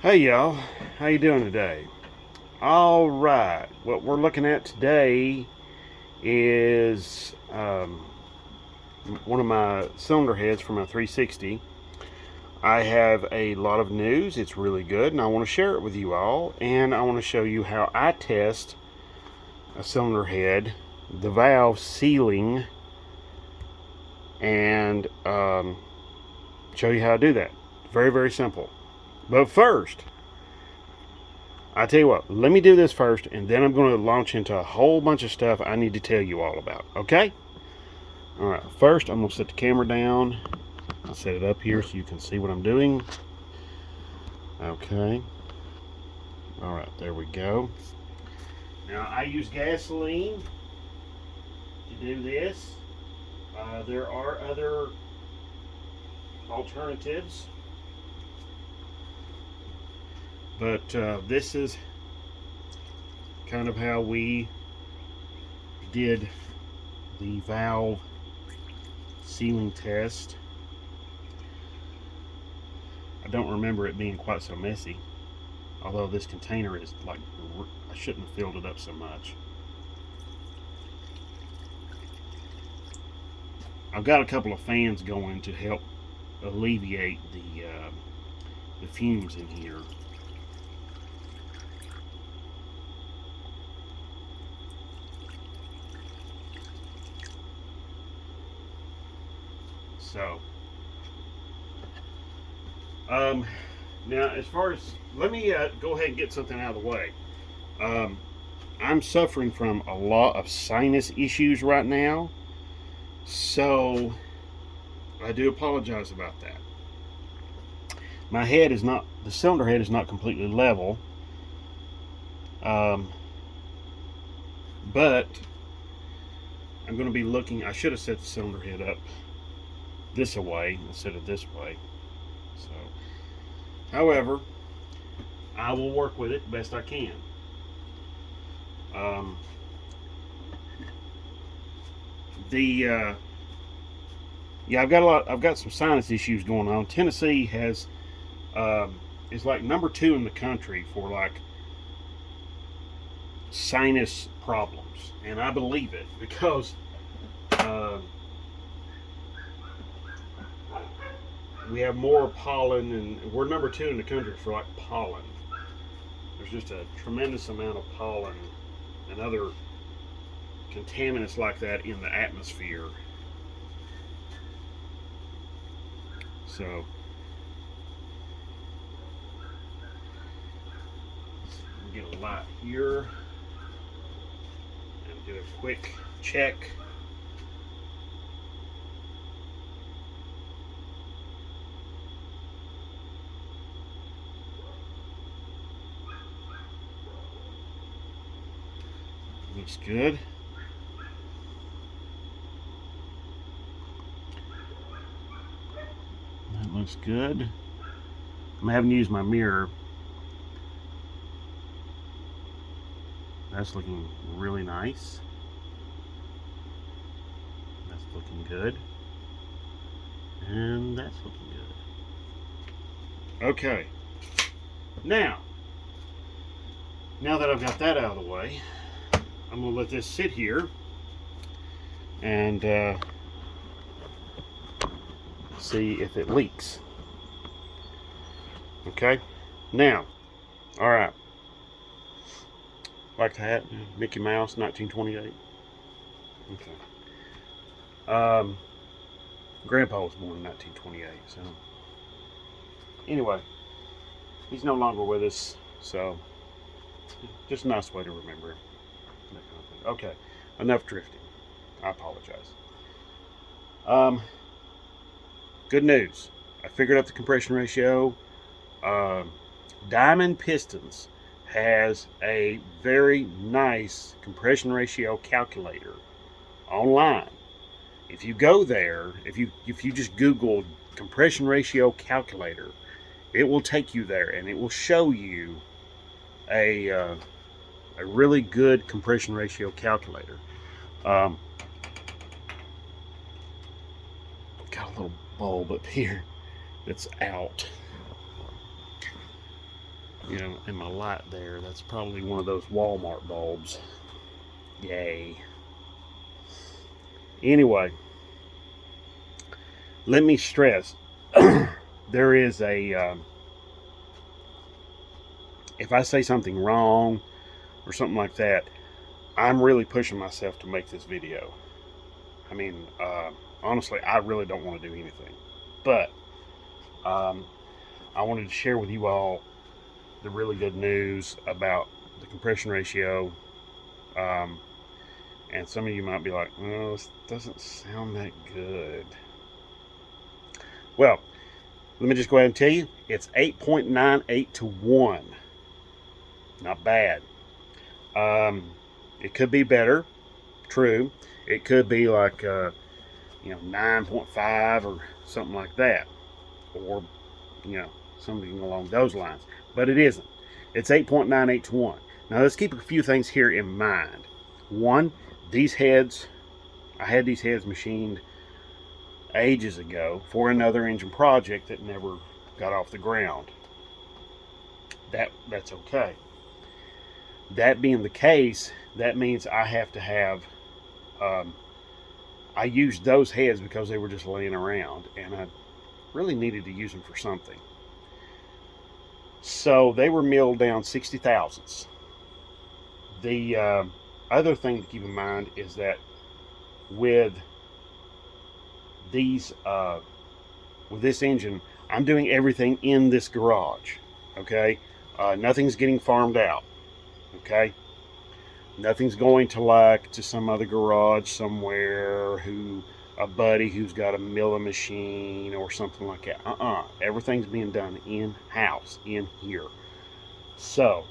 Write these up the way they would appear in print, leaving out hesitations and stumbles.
Hey y'all, how you doing today? All right, what we're looking at today is one of my cylinder heads for my 360. I have a lot of news. It's really good, and I want to share it with you all. And I want to show you how I test a cylinder head, the valve sealing, and show you how to do that. Very, very simple. But first, I tell you what, let me do this first, and then I'm going to launch into a whole bunch of stuff I need to tell you all about, okay? All right, first I'm going to set the camera down. I'll set it up here so you can see what I'm doing. Okay. All right, there we go. Now, I use gasoline to do this. There are other alternatives, but this is kind of how we did the valve sealing test. I don't remember it being quite so messy, although this container is like, I shouldn't have filled it up so much. I've got a couple of fans going to help alleviate the fumes in here. So, now as far as, let me go ahead and get something out of the way. I'm suffering from a lot of sinus issues right now, so I do apologize about that. My head is not, the cylinder head is not completely level, but I'm going to be looking, I should have set the cylinder head up this way instead of this way. So, however, I will work with it the best I can. Yeah, I've got some sinus issues going on. Tennessee has is like number 2 in the country for like sinus problems, and I believe it because we have more pollen, and we're number 2 in the country for like pollen. There's just a tremendous amount of pollen and other contaminants like that in the atmosphere. So get a light here and do a quick check. Looks good. That looks good. I'm having to use my mirror. That's looking really nice. That's looking good. And that's looking good. Okay. Now that I've got that out of the way, I'm going to let this sit here and see if it leaks. Okay. Now, all right. Like that, Mickey Mouse, 1928. Okay. Grandpa was born in 1928, so anyway, he's no longer with us, so just a nice way to remember him. Okay, enough drifting. I apologize. Good news. I figured out the compression ratio. Diamond Pistons has a very nice compression ratio calculator online. If you go there, if you just Google compression ratio calculator, it will take you there and it will show you a really good compression ratio calculator. Got a little bulb up here that's out. you know, in my light there, that's probably one of those Walmart bulbs. Yay. Anyway, let me stress, there is a, if I say something wrong or something like that, I'm really pushing myself to make this video. I mean, honestly, I really don't want to do anything. But I wanted to share with you all the really good news about the compression ratio. And some of you might be like, "No, this doesn't sound that good." Well, let me just go ahead and tell you, it's 8.98 to 1. Not bad. It could be better, true. It could be like, 9.5 or something like that. Or, something along those lines. But it isn't. It's 8.98 to 1. Now, let's keep a few things here in mind. One, these heads, I had these heads machined ages ago for another engine project that never got off the ground. That's okay. That being the case, that means I have to have, I used those heads because they were just laying around, and I really needed to use them for something. So they were milled down 60 thousandths. The other thing to keep in mind is that with these, with this engine, I'm doing everything in this garage. Okay, nothing's getting farmed out. Okay, nothing's going to some other garage somewhere, a buddy who's got a milling machine or something like that. Everything's being done in house, in here. So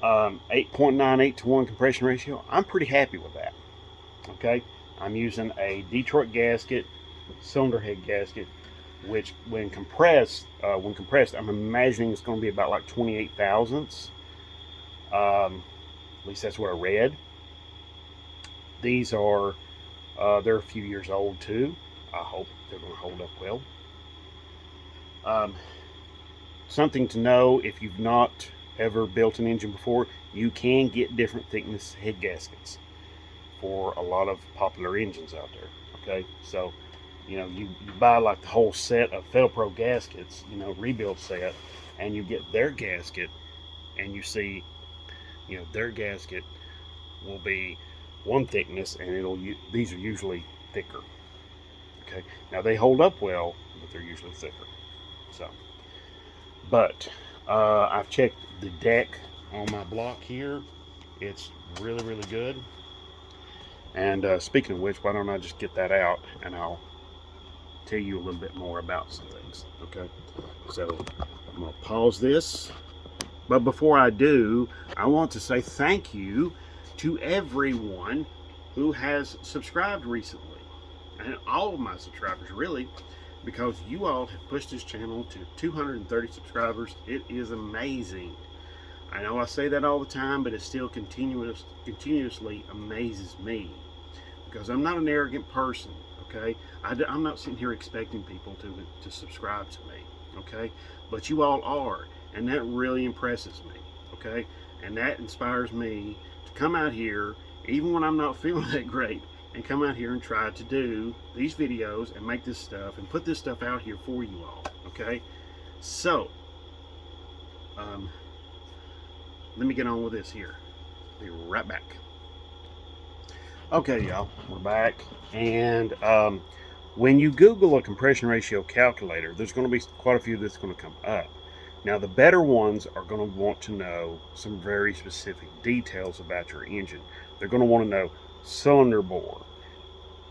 8.98 to 1 compression ratio, I'm pretty happy with that. Okay, I'm using a Detroit gasket, cylinder head gasket, which when compressed, I'm imagining it's going to be about like 28 thousandths. At least that's what I read. These are, they're a few years old too. I hope they're going to hold up well. Something to know, if you've not ever built an engine before, you can get different thickness head gaskets for a lot of popular engines out there. Okay, so you buy like the whole set of Felpro gaskets, rebuild set, and you get their gasket, and you see, their gasket will be one thickness, and these are usually thicker. Okay, now they hold up well, but they're usually thicker. So, but I've checked the deck on my block here. It's really, really good. And speaking of which, why don't I just get that out and I'll tell you a little bit more about some things. Okay, so I'm gonna pause this. But before I do, I want to say thank you to everyone who has subscribed recently. And all of my subscribers, really, because you all have pushed this channel to 230 subscribers. It is amazing. I know I say that all the time, but it still continuously amazes me, because I'm not an arrogant person. Okay, I'm not sitting here expecting people to subscribe to me. Okay, but you all are, and that really impresses me. Okay, and that inspires me to come out here even when I'm not feeling that great, and come out here and try to do these videos and make this stuff and put this stuff out here for you all. Okay, so let me get on with this here. Be right back. Okay, y'all, we're back, and when you Google a compression ratio calculator, there's going to be quite a few that's going to come up. Now, the better ones are going to want to know some very specific details about your engine. They're going to want to know cylinder bore.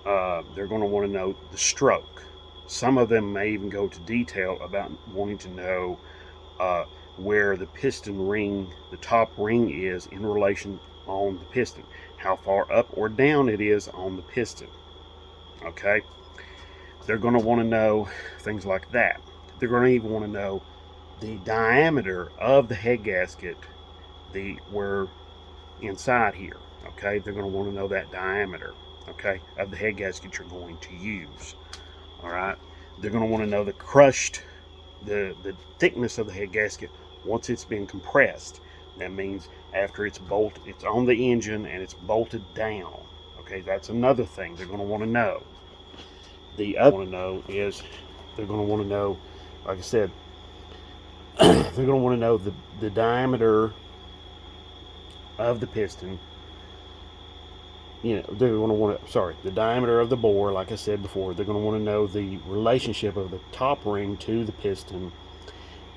They're going to want to know the stroke. Some of them may even go to detail about wanting to know where the piston ring, the top ring is in relation on the piston, how far up or down it is on the piston. Okay, they're going to want to know things like that. They're going to even want to know the diameter of the head gasket, where inside here. Okay, they're going to want to know that diameter, okay, of the head gasket you're going to use. All right, they're going to want to know the thickness of the head gasket once it's been compressed. That means after it's on the engine and it's bolted down. Okay, that's another thing they're going to want to know. The other want to know is they're going to want to know, like I said, they're going to want to know the diameter of the piston. They're going to want to, the diameter of the bore, like I said before. They're going to want to know the relationship of the top ring to the piston.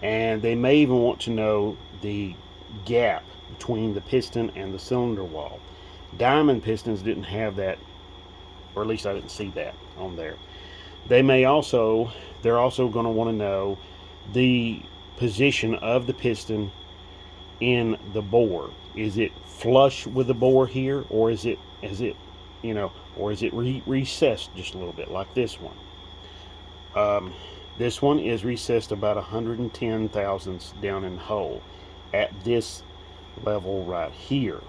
And they may even want to know the gap between the piston and the cylinder wall. Diamond pistons didn't have that, or at least I didn't see that on there. They're also going to want to know the position of the piston in the bore. Is it flush with the bore here, or is it recessed just a little bit like this one? This one is recessed about 110 thousandths down in the hole at this level right here.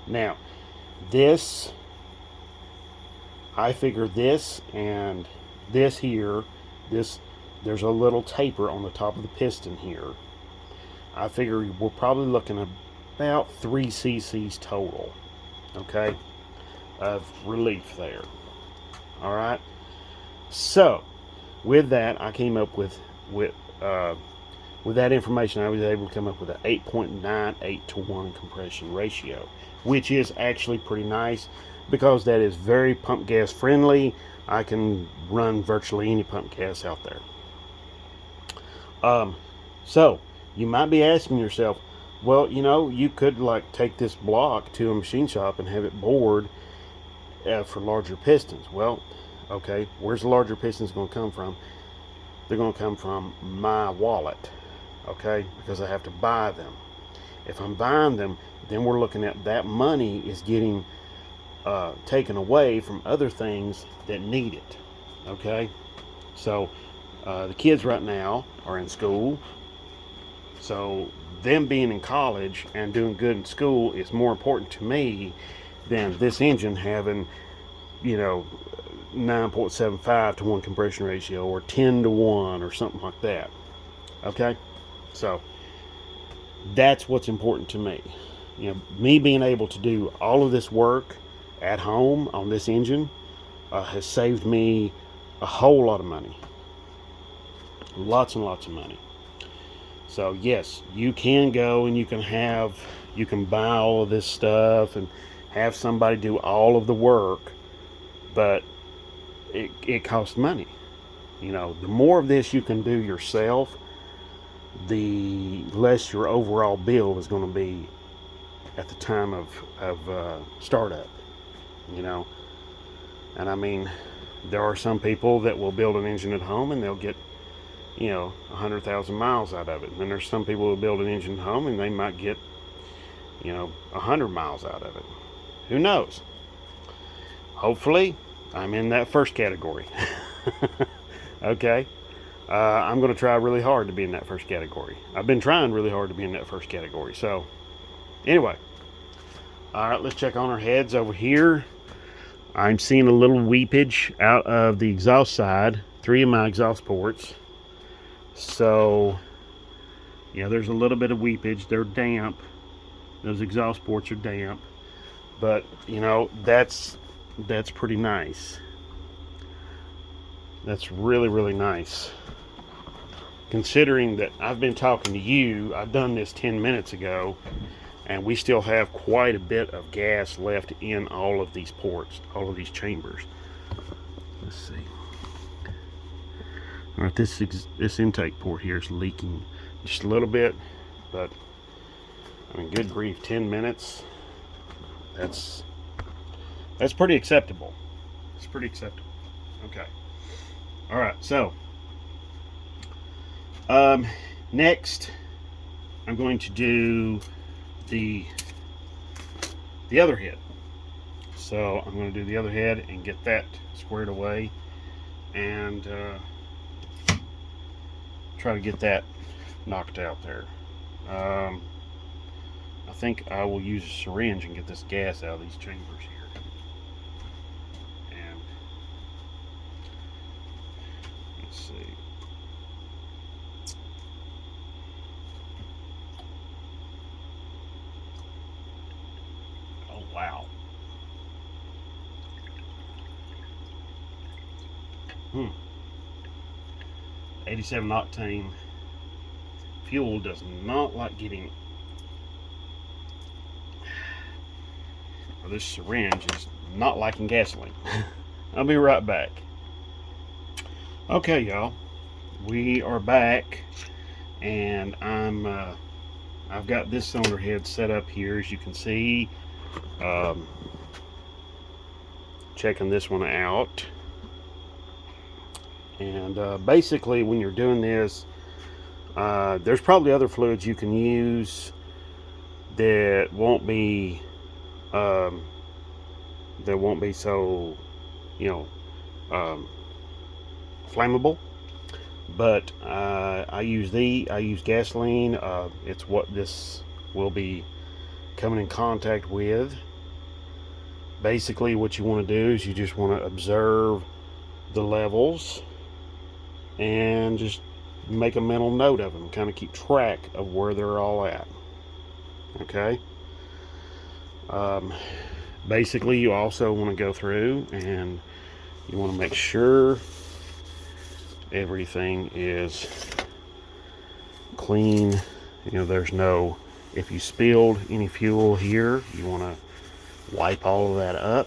Now, I figure this and this here, there's a little taper on the top of the piston here. I figure we're probably looking at about 3 cc's total, okay, of relief there. All right. So, with that, I came up with that information. I was able to come up with an 8.98 to 1 compression ratio, which is actually pretty nice because that is very pump gas friendly. I can run virtually any pump gas out there. So you might be asking yourself, well, you could like take this block to a machine shop and have it bored for larger pistons. Well, okay, where's the larger pistons going to come from? They're going to come from my wallet, okay, because I have to buy them. If I'm buying them, then we're looking at that money is getting taken away from other things that need it, okay? So the kids right now are in school, so them being in college and doing good in school is more important to me than this engine having 9.75 to 1 compression ratio or 10 to 1 or something like that. Okay, so that's what's important to me. Me being able to do all of this work at home on this engine has saved me a whole lot of money, lots and lots of money. So yes, you can go and you can buy all of this stuff and have somebody do all of the work, but it costs money. The more of this you can do yourself, the less your overall bill is going to be at the time of startup. And I mean, there are some people that will build an engine at home and they'll get 100,000 miles out of it. And then there's some people who build an engine at home and they might get 100 miles out of it. Who knows? Hopefully I'm in that first category. Okay, I'm going to try really hard to be in that first category. I've been trying really hard to be in that first category. So anyway, all right, let's check on our heads over here. I'm seeing a little weepage out of the exhaust side, 3 of my exhaust ports. So there's a little bit of weepage. They're damp. Those exhaust ports are damp, but that's pretty nice. That's really, really nice. Considering that I've been talking to you, I've done this 10 minutes ago, and we still have quite a bit of gas left in all of these ports, all of these chambers. Let's see. All right, this intake port here is leaking just a little bit, but I mean, good grief, 10 minutes. That's pretty acceptable. It's pretty acceptable. Okay. All right, so next I'm going to do the other head. So I'm going to do the other head and get that squared away and try to get that knocked out there. I think I will use a syringe and get this gas out of these chambers here. And let's see. Wow. 87 octane fuel does not like getting, or this syringe is not liking gasoline. I'll be right back. Okay, y'all, we are back, and I've got this cylinder head set up here, as you can see. Checking this one out, and basically, when you're doing this, there's probably other fluids you can use that won't be so, you know, flammable. But I use gasoline. It's what this will be coming in contact with. Basically, what you want to do is you just want to observe the levels and just make a mental note of them, kind of keep track of where they're all at. Okay. Basically, you also want to go through and you want to make sure everything is clean. You know, there's no, if you spilled any fuel here, you want to wipe all of that up,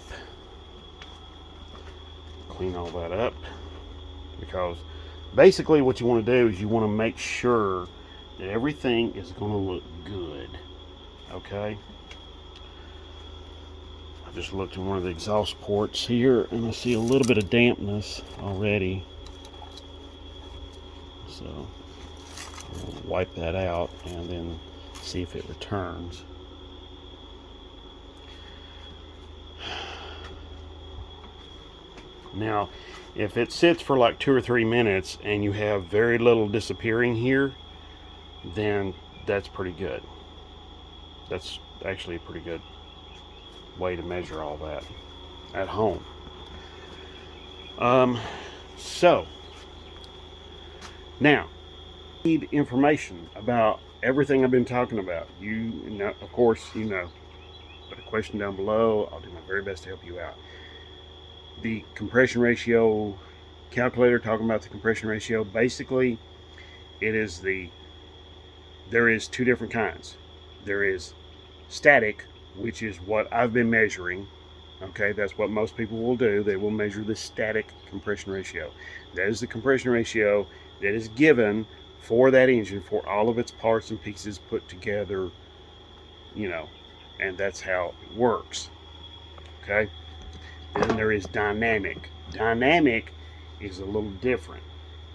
clean all that up, because basically what you want to do is you want to make sure that everything is going to look good. Okay. I just looked in one of the exhaust ports here and I see a little bit of dampness already. So I'll wipe that out and then see if it returns. Now, if it sits for like 2 or 3 minutes and you have very little disappearing here, then that's pretty good. That's actually a pretty good way to measure all that at home. So now, need information about everything I've been talking about. You know, of course, you know. Put a question down below. I'll do my very best to help you out. The compression ratio calculator, talking about the compression ratio, basically it is there is 2 different kinds. There is static, which is what I've been measuring. Okay, that's what most people will do. They will measure the static compression ratio. That is the compression ratio that is given for that engine, for all of its parts and pieces put together, you know, and that's how it works. Okay. Then there is dynamic. Dynamic is a little different.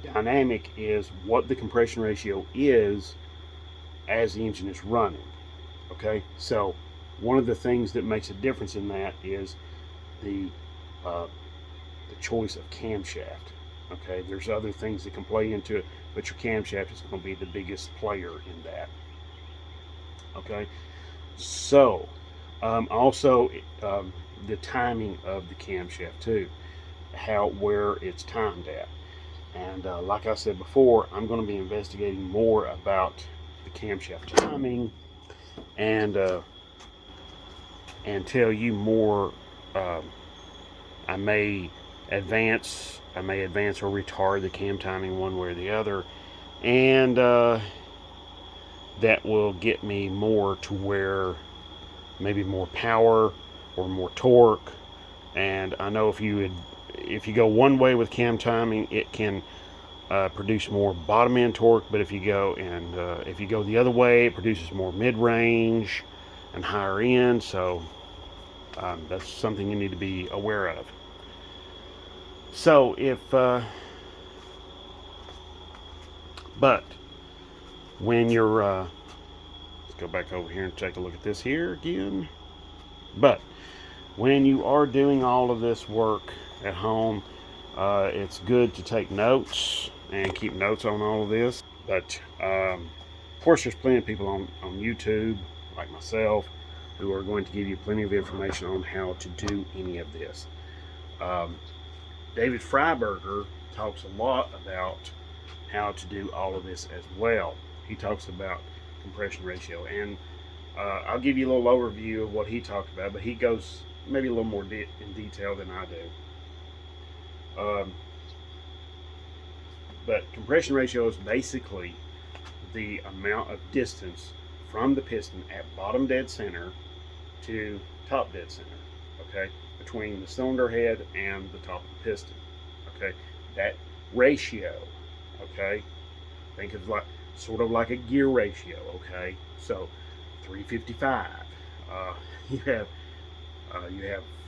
Dynamic is what the compression ratio is as the engine is running. Okay, so one of the things that makes a difference in that is the choice of camshaft. Okay, there's other things that can play into it, but your camshaft is going to be the biggest player in that. Okay, so also the timing of the camshaft too, where it's timed at. And like I said before, I'm going to be investigating more about the camshaft timing and tell you more. I may advance or retard the cam timing one way or the other, and that will get me more to where maybe more power or more torque. And I know if you go one way with cam timing, it can produce more bottom end torque, but if you go the other way, it produces more mid range and higher end. So that's something you need to be aware of. So but when you're let's go back over here and take a look at this here again. But when you are doing all of this work at home, it's good to take notes and keep notes on all of this. But of course, there's plenty of people on YouTube like myself who are going to give you plenty of information on how to do any of this. David Freiberger talks a lot about how to do all of this as well. He talks about compression ratio, and I'll give you a little overview of what he talked about, but he goes maybe a little more in detail than I do. But compression ratio is basically the amount of distance from the piston at bottom dead center to top dead center, okay, between the cylinder head and the top of the piston, okay, that ratio, okay, think of like sort of like a gear ratio, okay, so 355, uh, you have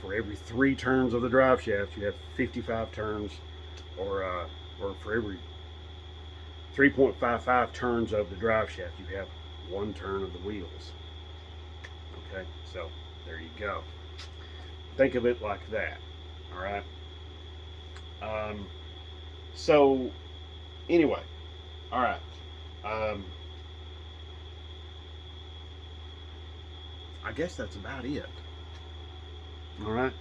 for every 3 turns of the drive shaft, you have 55 turns, or for every 3.55 turns of the drive shaft, you have 1 turn of the wheels. Okay, so there you go. Think of it like that. All right. So anyway, all right. I guess that's about it. All right.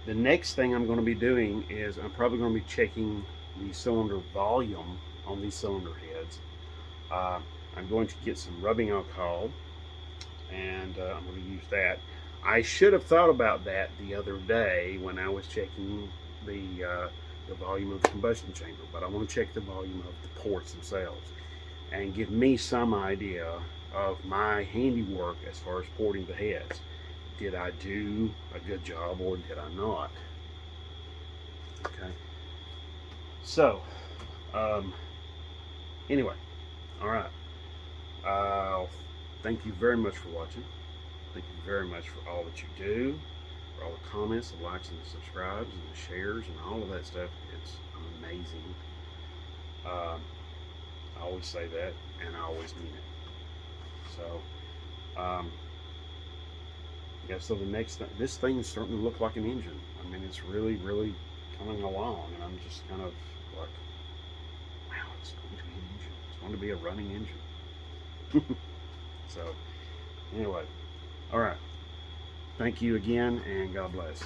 The next thing I'm going to be doing is I'm probably going to be checking the cylinder volume on these cylinder heads. Uh, I'm going to get some rubbing alcohol, and I'm going to use that. I should have thought about that the other day when I was checking the volume of the combustion chamber, but I want to check the volume of the ports themselves and give me some idea of my handiwork as far as porting the heads. Did I do a good job or did I not? Okay. So, anyway, all right. Thank you very much for watching. Thank you very much for all that you do, for all the comments, the likes, and the subscribes, and the shares, and all of that stuff. It's amazing. I always say that, and I always mean it. So, yeah. So the next thing, this thing is starting to look like an engine. I mean, it's really, really coming along, and I'm just kind of like, wow, it's going to be an engine. It's going to be a running engine. So, anyway, all right. Thank you again, and God bless.